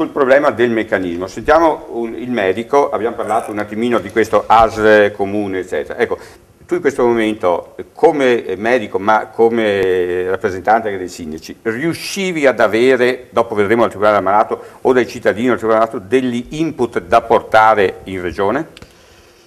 sul problema del meccanismo. Sentiamo il medico, abbiamo parlato un attimino di questo ASL comune, eccetera. Ecco, tu in questo momento, come medico, ma come rappresentante anche dei sindaci, riuscivi ad avere, dopo vedremo dal Tribunale del Malato o dai cittadini del Tribunale del Malato, degli input da portare in Regione?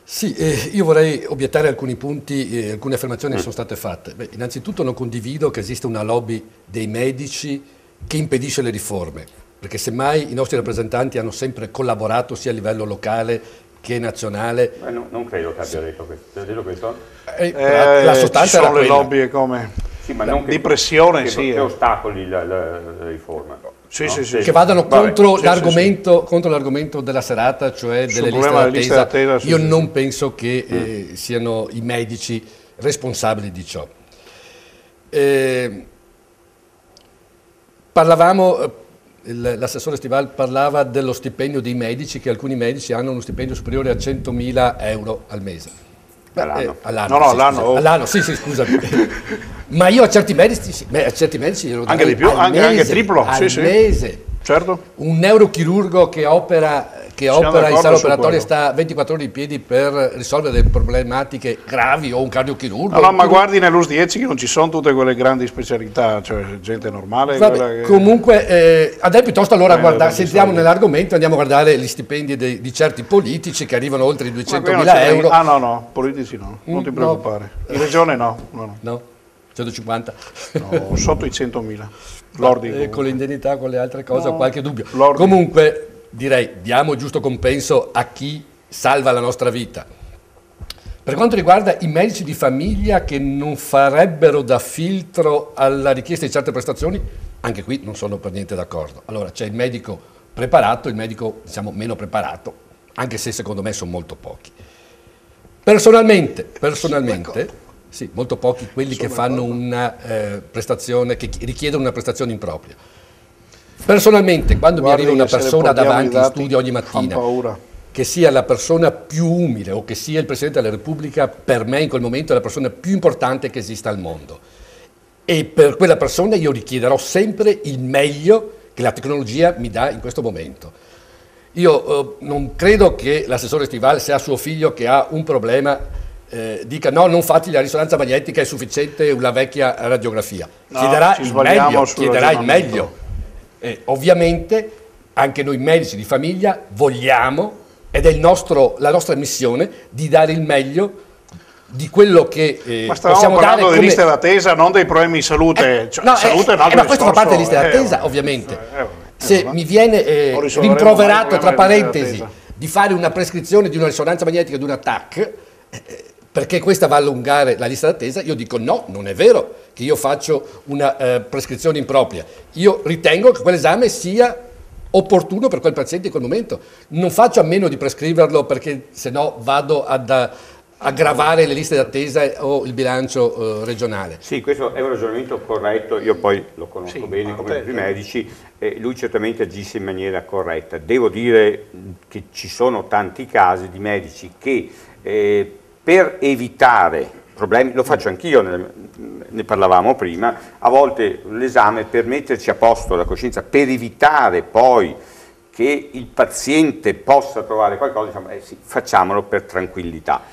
Sì, io vorrei obiettare alcuni punti, alcune affermazioni che sono state fatte. Beh, innanzitutto non condivido che esista una lobby dei medici che impedisce le riforme, perché semmai i nostri rappresentanti hanno sempre collaborato sia a livello locale che nazionale. Non credo che abbia detto questo. Detto questo? La sostanza ci sono era le quella. lobby come Sì, ma non di pressione, che ostacoli la riforma. Sì, no? sì, sì. Che vadano contro Sì, l'argomento della serata, cioè delle liste d'attesa. Io sì, non penso che siano i medici responsabili di ciò. Parlavamo, l'assessore Stival parlava dello stipendio dei medici, che alcuni medici hanno uno stipendio superiore a 100.000 euro al mese. All'anno. All'anno, sì, scusami. Ma io a certi medici glielo darei anche di più, anche triplo, al sì, sì. mese. Certo. Un neurochirurgo che opera in sala operatoria sta 24 ore in piedi per risolvere delle problematiche gravi, o un cardiochirurgo. No, ma guardi nell'US 10 che non ci sono tutte quelle grandi specialità, cioè gente normale. Vabbè, comunque andrei piuttosto allora a guardare, se entriamo nell'argomento, andiamo a guardare gli stipendi di certi politici che arrivano oltre i 200.000 euro. Ah no, politici no, non ti preoccupare. In regione no. 150? No, sotto i 100.000. Lordi. Con l'indennità, con le altre cose, ho qualche dubbio. Lordi. Comunque direi, diamo giusto compenso a chi salva la nostra vita. Per quanto riguarda i medici di famiglia che non farebbero da filtro alla richiesta di certe prestazioni, anche qui non sono per niente d'accordo. Allora c'è il medico preparato, il medico diciamo meno preparato, anche se secondo me sono molto pochi. Personalmente, sì, molto pochi quelli che fanno una prestazione, che richiedono una prestazione impropria. Personalmente, quando mi arriva una persona davanti in studio ogni mattina, che sia la persona più umile o che sia il Presidente della Repubblica, per me in quel momento è la persona più importante che esista al mondo. E per quella persona io richiederò sempre il meglio che la tecnologia mi dà in questo momento. Io non credo che l'assessore Stival, se ha suo figlio che ha un problema, dica no, non fatti la risonanza magnetica, è sufficiente una vecchia radiografia. No, chiederà il meglio. Ovviamente anche noi medici di famiglia vogliamo, ed è la nostra missione, di dare il meglio di quello che ma stavamo parlando di liste d'attesa, non dei problemi di salute. Ma questo fa parte delle liste d'attesa, ovviamente. Se mi viene rimproverato, tra parentesi, di fare una prescrizione di una risonanza magnetica di una TAC, perché questa va a allungare la lista d'attesa, io dico no, non è vero che io faccio una prescrizione impropria. Io ritengo che quell'esame sia opportuno per quel paziente in quel momento. Non faccio a meno di prescriverlo perché se no vado ad aggravare le liste d'attesa o il bilancio regionale. Sì, questo è un ragionamento corretto, io poi lo conosco bene come tutti i medici, lui certamente agisce in maniera corretta. Devo dire che ci sono tanti casi di medici che per evitare problemi, lo faccio anch'io, ne parlavamo prima, a volte l'esame per metterci a posto la coscienza, per evitare poi che il paziente possa trovare qualcosa, diciamo, sì, facciamolo per tranquillità.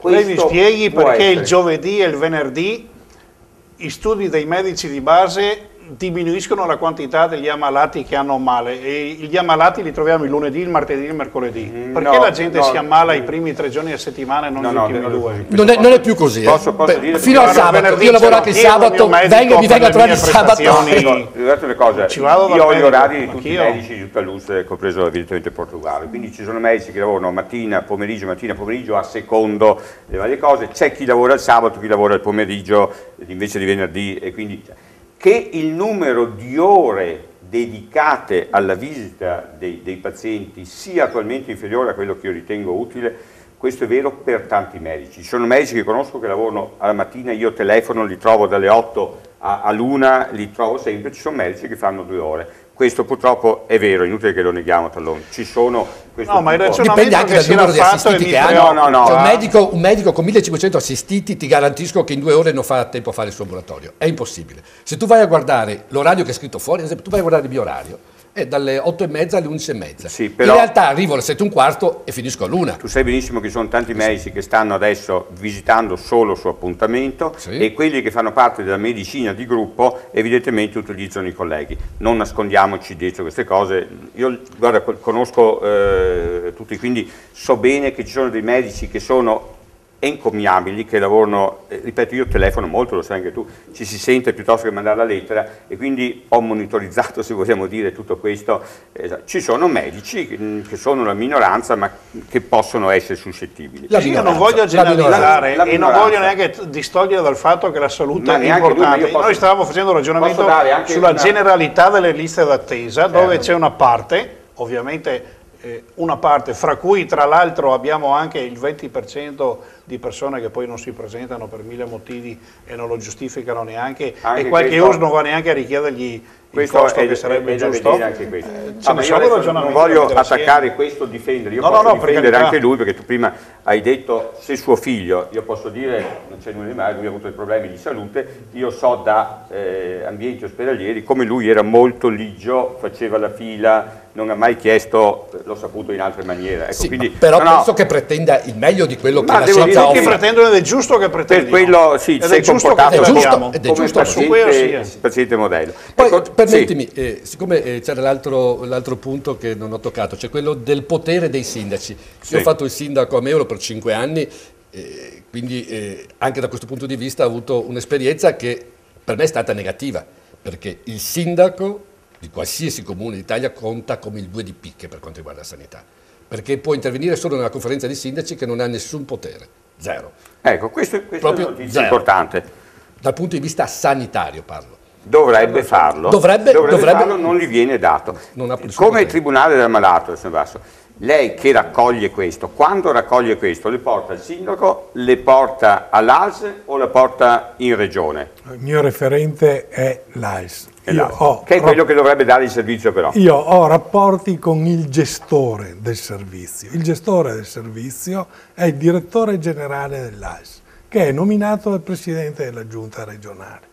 Lei mi spieghi perché il giovedì e il venerdì i studi dei medici di base diminuiscono la quantità degli ammalati che hanno male, e gli ammalati li troviamo il lunedì, il martedì e il mercoledì. Perché la gente si ammala i primi 3 giorni a settimana e non gli ultimi 2? Non è più così. Posso dire fino al sabato, io lavoro anche il sabato, mi venga a trovare il sabato. Guardate una cosa, io ho gli orari di tutti i medici di tutta l'US, compreso evidentemente Portogallo, quindi ci sono medici che lavorano mattina, pomeriggio a secondo le varie cose, c'è chi lavora il sabato, chi lavora il pomeriggio invece di venerdì, e quindi che il numero di ore dedicate alla visita dei pazienti sia attualmente inferiore a quello che io ritengo utile, questo è vero per tanti medici. Ci sono medici che conosco che lavorano alla mattina, io telefono, li trovo dalle 8 all'1, li trovo sempre, ci sono medici che fanno 2 ore. Questo purtroppo è vero, inutile che lo neghiamo, Tallone. Ci sono no, ma dipende anche dal numero di assistiti che hanno. Cioè, un medico con 1500 assistiti ti garantisco che in 2 ore non fa tempo a fare il suo ambulatorio. È impossibile. Se tu vai a guardare l'orario che è scritto fuori, ad esempio tu vai a guardare il mio orario, dalle 8:30 alle 11:30. Sì, però in realtà arrivo alle 7:15 e finisco all'1. Tu sai benissimo che ci sono tanti medici che stanno adesso visitando solo su appuntamento, e quelli che fanno parte della medicina di gruppo evidentemente utilizzano i colleghi. Non nascondiamoci dietro queste cose. Io, guarda, conosco tutti, quindi so bene che ci sono dei medici che sono encomiabili, che lavorano, ripeto, io telefono molto, lo sai anche tu, ci si sente piuttosto che mandare la lettera, e quindi ho monitorizzato, se vogliamo dire, tutto questo. Ci sono medici che sono la minoranza, ma che possono essere suscettibili. Io non voglio generalizzare e non voglio neanche distogliere dal fatto che la salute è importante. Noi stavamo facendo un ragionamento sulla generalità delle liste d'attesa, dove c'è una parte, ovviamente una parte, fra cui tra l'altro abbiamo anche il 20% di persone che poi non si presentano per 1000 motivi e non lo giustificano neanche, e qualche uso non va neanche a richiedergli il costo che sarebbe giusto. Non voglio attaccare questo, difendere, io posso difendere anche lui, perché tu prima hai detto se suo figlio, io posso dire, non c'è nulla di male, lui ha avuto dei problemi di salute, io so da ambienti ospedalieri come lui era molto ligio, faceva la fila, non ha mai chiesto, l'ho saputo in altre maniere. Ecco, sì, quindi, però penso che pretenda il meglio di quello che la scienza offre. Che pretendono ed è giusto che pretendiamo. Per quello sì, sei comportato come paziente modello. Poi, ecco, permettimi, siccome c'era l'altro punto che non ho toccato, cioè quello del potere dei sindaci. Io ho fatto il sindaco a Meulo per 5 anni, quindi anche da questo punto di vista ho avuto un'esperienza che per me è stata negativa, perché il sindaco di qualsiasi comune d'Italia conta come il 2 di picche per quanto riguarda la sanità, perché può intervenire solo nella conferenza di sindaci che non ha nessun potere, zero. Ecco, questo è una notizia importante. Dal punto di vista sanitario parlo. Dovrebbe farlo, dovrebbe farlo, non gli viene dato. Come il Tribunale del Malato, lei che raccoglie questo, quando raccoglie questo, le porta al sindaco, le porta all'AS o la porta in regione? Il mio referente è l'AS. Che è quello che dovrebbe dare il servizio, però. Io ho rapporti con il gestore del servizio. Il gestore del servizio è il direttore generale dell'AS, che è nominato dal presidente della giunta regionale.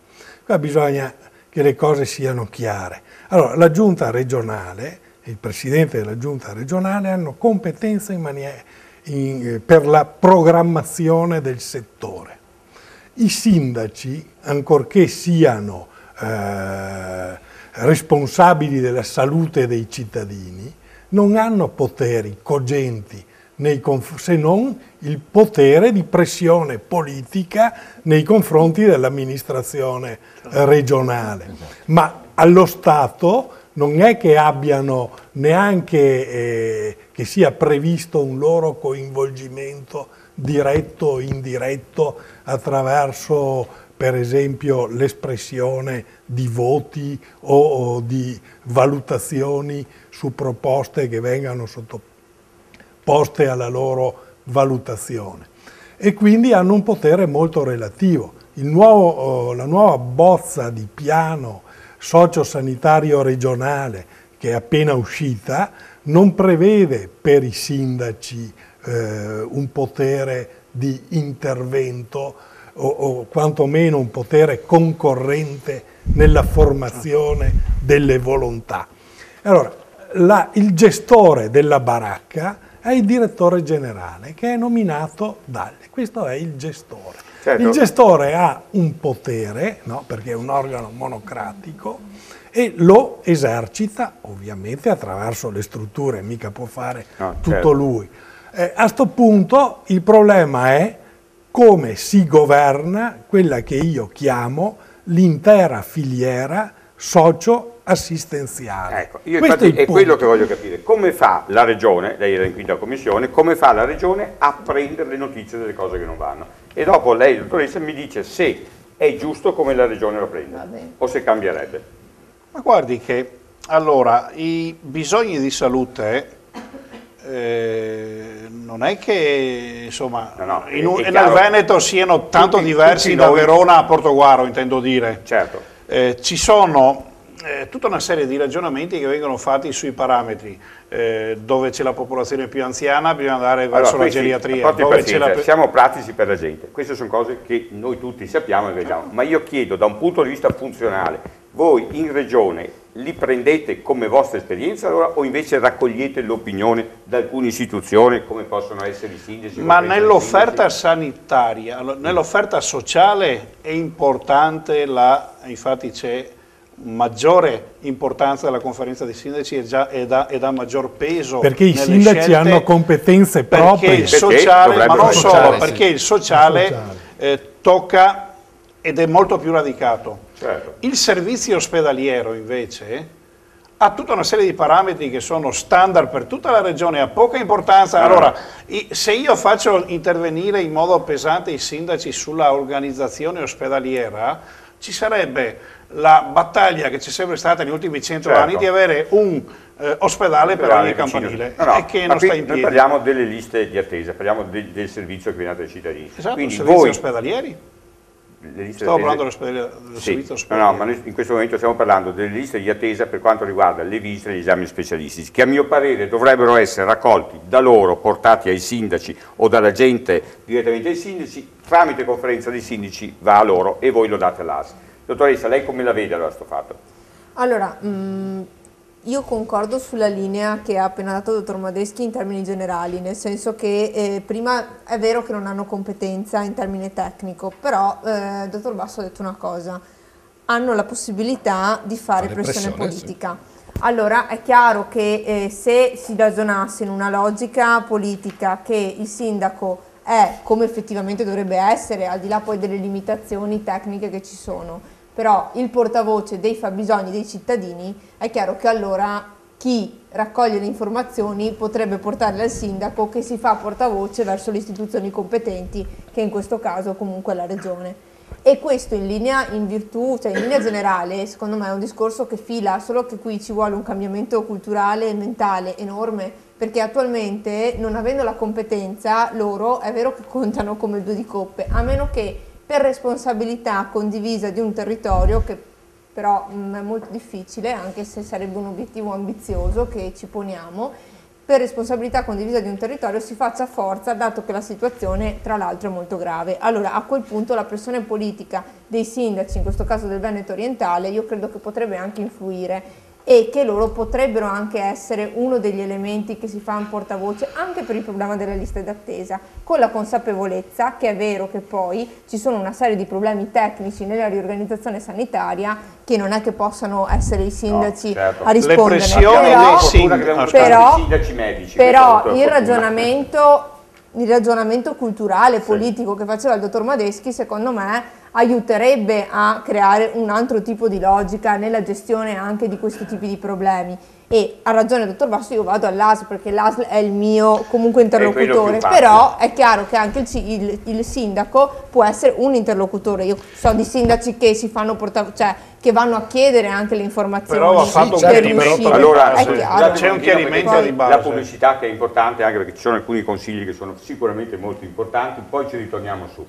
Qua bisogna che le cose siano chiare. Allora, la giunta regionale e il presidente della giunta regionale hanno competenza per la programmazione del settore. I sindaci, ancorché siano responsabili della salute dei cittadini, non hanno poteri cogenti se non il potere di pressione politica nei confronti dell'amministrazione regionale. Ma allo Stato non è che abbiano neanche che sia previsto un loro coinvolgimento diretto o indiretto attraverso, per esempio, l'espressione di voti o di valutazioni su proposte che vengano sottoposte alla loro valutazione. E quindi hanno un potere molto relativo. La nuova bozza di piano sociosanitario regionale, che è appena uscita, non prevede per i sindaci un potere di intervento o quantomeno un potere concorrente nella formazione delle volontà. Allora, il gestore della baracca è il direttore generale, che è nominato questo è il gestore. Certo. Il gestore ha un potere, no? Perché è un organo monocratico, e lo esercita ovviamente attraverso le strutture, mica può fare tutto lui. A sto punto il problema è come si governa quella che io chiamo l'intera filiera socio-assistenziale. Ecco, io infatti è quello che voglio capire. Come fa la Regione, lei era in 5ª Commissione, come fa la Regione a prendere le notizie delle cose che non vanno? E dopo lei, dottoressa, mi dice se è giusto come la Regione lo prende o se cambierebbe. Ma guardi che, allora, i bisogni di salute non è che, insomma, nel Veneto siano tanto diversi da Verona a Portogruaro, intendo dire. Certo. Ci sono tutta una serie di ragionamenti che vengono fatti sui parametri. Dove c'è la popolazione più anziana bisogna andare verso la geriatria. Siamo pratici per la gente. Queste sono cose che noi tutti sappiamo e vediamo. Ma io chiedo, da un punto di vista funzionale, voi in regione li prendete come vostra esperienza allora, o invece raccogliete l'opinione da alcune istituzioni come possono essere i sindaci? Ma nell'offerta sanitaria, nell'offerta sociale è importante, infatti c'è maggiore importanza della conferenza dei sindaci e dà maggior peso perché i sindaci hanno competenze proprie, perché il sociale, ma non solo, perché il sociale tocca ed è molto più radicato. Certo. Il servizio ospedaliero invece ha tutta una serie di parametri che sono standard per tutta la regione, ha poca importanza. Allora, se io faccio intervenire in modo pesante i sindaci sulla organizzazione ospedaliera, ci sarebbe la battaglia che c'è sempre stata negli ultimi 100 anni di avere un ospedale per ogni campanile e che non sta in piedi. Noi parliamo delle liste di attesa, parliamo del servizio che viene dato ai cittadini. Esatto, quindi servizi ospedalieri. Stavo parlando del servizio ospedaliero. No, ma noi in questo momento stiamo parlando delle liste di attesa per quanto riguarda le visite e gli esami specialistici, che a mio parere dovrebbero essere raccolti da loro, portati ai sindaci o dalla gente direttamente ai sindaci, tramite conferenza dei sindaci va a loro e voi lo date all'ASL. Dottoressa, lei come la vede allora questo fatto? Allora, io concordo sulla linea che ha appena dato il dottor Madeschi in termini generali, nel senso che prima è vero che non hanno competenza in termine tecnico, però il dottor Basso ha detto una cosa, hanno la possibilità di fare pressione politica. Sì. Allora è chiaro che se si ragionasse in una logica politica che il sindaco è come effettivamente dovrebbe essere, al di là poi delle limitazioni tecniche che ci sono, però il portavoce dei fabbisogni dei cittadini, è chiaro che allora chi raccoglie le informazioni potrebbe portarle al sindaco che si fa portavoce verso le istituzioni competenti, che in questo caso comunque è la regione. E questo in linea generale, secondo me è un discorso che fila, solo che qui ci vuole un cambiamento culturale e mentale enorme, perché attualmente non avendo la competenza loro è vero che contano come due di coppe, a meno che per responsabilità condivisa di un territorio, che però è molto difficile, anche se sarebbe un obiettivo ambizioso che ci poniamo, per responsabilità condivisa di un territorio si faccia forza, dato che la situazione tra l'altro è molto grave. Allora a quel punto la pressione politica dei sindaci, in questo caso del Veneto orientale, io credo che potrebbe anche influire e che loro potrebbero anche essere uno degli elementi che si fa un portavoce anche per il problema delle liste d'attesa, con la consapevolezza che è vero che poi ci sono una serie di problemi tecnici nella riorganizzazione sanitaria che non è che possano essere i sindaci a rispondere. Le pressioni dei sindaci, però il ragionamento culturale, politico che faceva il dottor Madeschi, secondo me aiuterebbe a creare un altro tipo di logica nella gestione anche di questi tipi di problemi. E ha ragione il dottor Basso, io vado all'ASL perché l'ASL è il mio comunque interlocutore, però è chiaro che anche il sindaco può essere un interlocutore. Io so di sindaci che si fanno che vanno a chiedere anche le informazioni. Però va fatto un chiarimento, allora c'è un chiarimento di base. La pubblicità che è importante, anche perché ci sono alcuni consigli che sono sicuramente molto importanti, poi ci ritorniamo su.